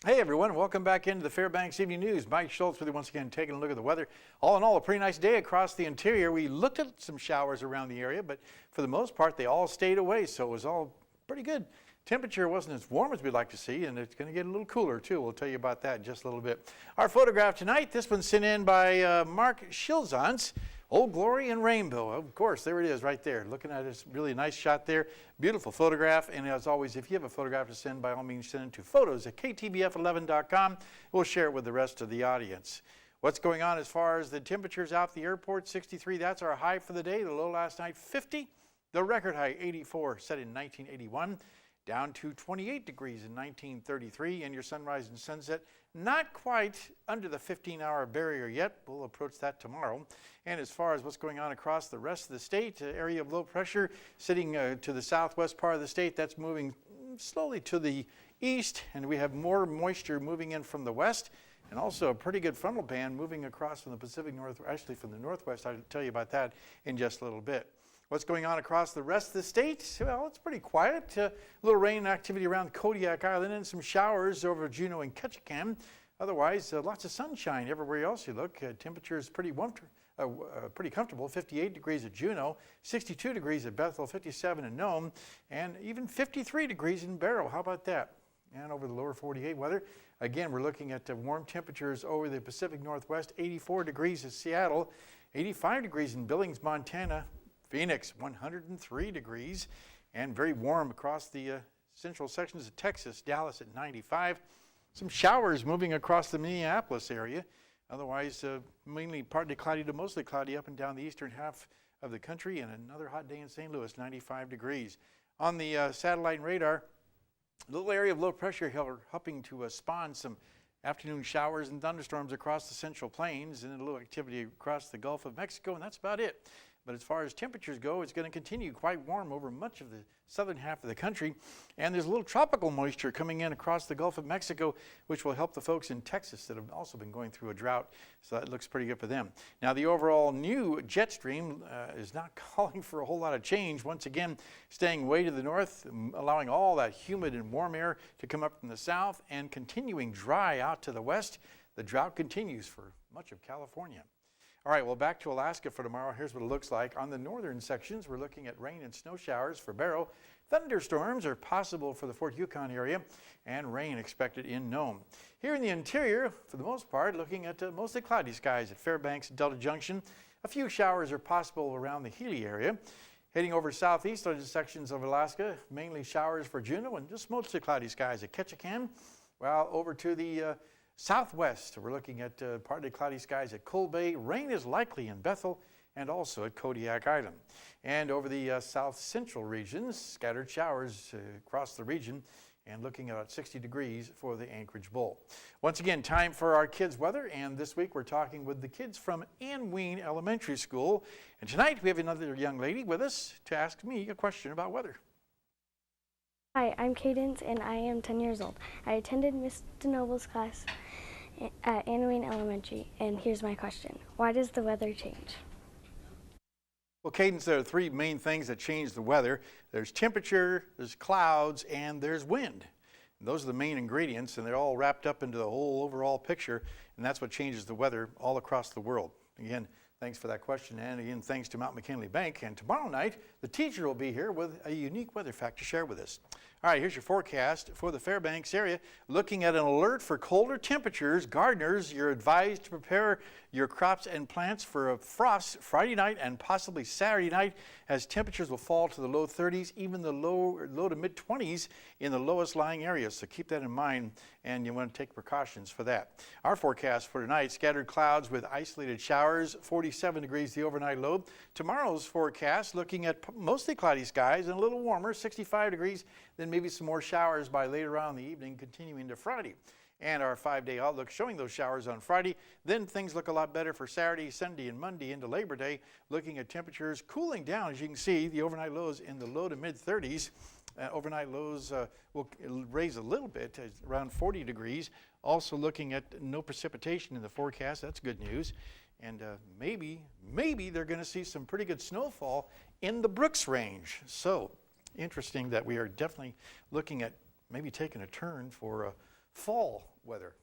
Hey everyone, welcome back into the Fairbanks Evening News. Mike Schultz with you once again, taking a look at the weather. All in all, a pretty nice day across the interior. We looked at some showers around the area, but for the most part, they all stayed away, so it was all pretty good. Temperature wasn't as warm as we'd like to see, and it's going to get a little cooler too. We'll tell you about that in just a little bit. Our photograph tonight, this one's sent in by Mark Schilzans. Old Glory and Rainbow, of course, there it is right there. Looking at this really nice shot there. Beautiful photograph, and as always, if you have a photograph to send, by all means, send it to photos@ktbf11.com. We'll share it with the rest of the audience. What's going on as far as the temperatures out the airport? 63, that's our high for the day. The low last night, 50. The record high, 84, set in 1981. Down to 28 degrees in 1933, and your sunrise and sunset not quite under the 15-hour barrier yet. We'll approach that tomorrow. And as far as what's going on across the rest of the state, area of low pressure sitting to the southwest part of the state, that's moving slowly to the east, and we have more moisture moving in from the west, and also a pretty good frontal band moving across from the Pacific Northwest, actually from the northwest. I'll tell you about that in just a little bit. What's going on across the rest of the state? Well, it's pretty quiet. A little rain activity around Kodiak Island and some showers over Juneau and Ketchikan. Otherwise, lots of sunshine everywhere else you look. Temperature is pretty comfortable. 58 degrees at Juneau, 62 degrees at Bethel, 57 in Nome, and even 53 degrees in Barrow. How about that? And over the lower 48 weather, again, we're looking at warm temperatures over the Pacific Northwest. 84 degrees at Seattle, 85 degrees in Billings, Montana. Phoenix, 103 degrees, and very warm across the central sections of Texas. Dallas at 95. Some showers moving across the Minneapolis area. Otherwise, mainly partly cloudy to mostly cloudy up and down the eastern half of the country, and another hot day in St. Louis, 95 degrees. On the satellite and radar, a little area of low pressure helping to spawn some afternoon showers and thunderstorms across the Central Plains, and a little activity across the Gulf of Mexico, and that's about it. But as far as temperatures go, it's going to continue quite warm over much of the southern half of the country. And there's a little tropical moisture coming in across the Gulf of Mexico, which will help the folks in Texas that have also been going through a drought. So that looks pretty good for them. Now, the overall new jet stream is not calling for a whole lot of change. Once again, staying way to the north, allowing all that humid and warm air to come up from the south and continuing dry out to the west. The drought continues for much of California. All right, well, back to Alaska for tomorrow. Here's what it looks like. On the northern sections, we're looking at rain and snow showers for Barrow. Thunderstorms are possible for the Fort Yukon area, and rain expected in Nome. Here in the interior, for the most part, looking at mostly cloudy skies at Fairbanks, Delta Junction. A few showers are possible around the Healy area. Heading over southeast on the sections of Alaska, mainly showers for Juneau and just mostly cloudy skies at Ketchikan. While over to the southwest, we're looking at partly cloudy skies at Cold Bay. Rain is likely in Bethel and also at Kodiak Island. And over the south central regions, scattered showers across the region, and looking at about 60 degrees for the Anchorage Bowl. Once again, time for our kids' weather, and this week we're talking with the kids from Ann Ween Elementary School. And tonight we have another young lady with us to ask me a question about weather. Hi, I'm Cadence, and I am 10 years old. I attended Miss DeNoble's class at Ann Ween Elementary, and here's my question. Why does the weather change? Well, Cadence, there are three main things that change the weather. There's temperature, there's clouds, and there's wind. And those are the main ingredients, and they're all wrapped up into the whole overall picture, and that's what changes the weather all across the world. Again, thanks for that question, and again, thanks to Mount McKinley Bank. And tomorrow night, the teacher will be here with a unique weather fact to share with us. All right, here's your forecast for the Fairbanks area. Looking at an alert for colder temperatures, gardeners, you're advised to prepare your crops and plants for a frost Friday night and possibly Saturday night, as temperatures will fall to the low 30s, even the low to mid 20s in the lowest lying areas. So keep that in mind, and you want to take precautions for that. Our forecast for tonight, scattered clouds with isolated showers, 47 degrees the overnight low. Tomorrow's forecast, looking at mostly cloudy skies and a little warmer, 65 degrees, then maybe some more showers by later on in the evening, continuing to Friday. And our 5-day outlook showing those showers on Friday. Then things look a lot better for Saturday, Sunday, and Monday into Labor Day. Looking at temperatures cooling down, as you can see, the overnight lows in the low to mid 30s. Overnight lows will raise a little bit, around 40 degrees. Also looking at no precipitation in the forecast. That's good news. And maybe they're going to see some pretty good snowfall in the Brooks Range. So interesting that we are definitely looking at maybe taking a turn for fall weather.